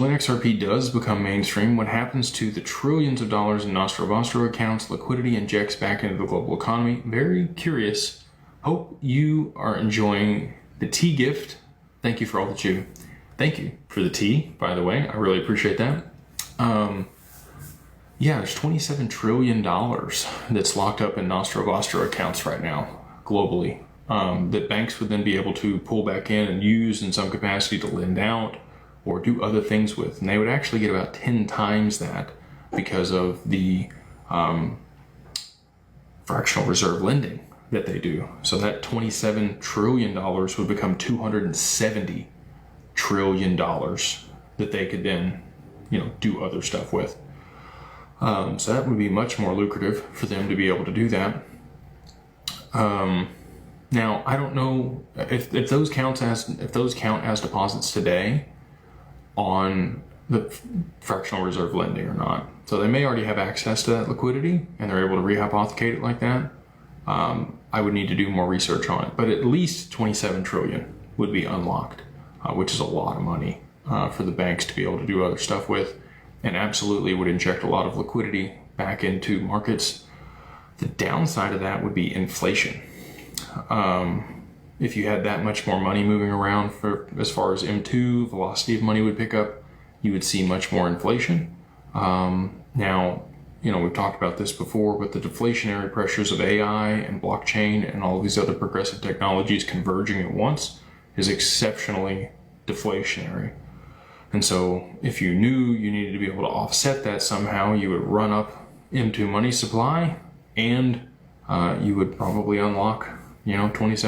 When XRP does become mainstream, what happens to the trillions of dollars in Nostro Vostro accounts? Liquidity injects back into the global economy. Very curious. Hope you are enjoying the tea gift. Thank you for all that you. Thank you for the tea, by the way. I really appreciate that. Yeah, there's $27 trillion that's locked up in Nostro Vostro accounts right now, globally, that banks would then be able to pull back in and use in some capacity to lend out or do other things with. And they would actually get about 10 times that because of the fractional reserve lending that they do. So that $27 trillion would become $270 trillion that they could then, do other stuff with. So that would be much more lucrative for them to be able to do that. Now, I don't know if those count as deposits today on the fractional reserve lending or not. So they may already have access to that liquidity and they're able to rehypothecate it like that. I would need to do more research on it, but at least 27 trillion would be unlocked, which is a lot of money for the banks to be able to do other stuff with, and absolutely would inject a lot of liquidity back into markets. The downside of that would be inflation. If you had that much more money moving around as far as M2, velocity of money would pick up, you would see much more inflation. Now, we've talked about this before, but the deflationary pressures of AI and blockchain and all of these other progressive technologies converging at once is exceptionally deflationary. And so if you knew you needed to be able to offset that somehow, you would run up M2 money supply and you would probably unlock, 27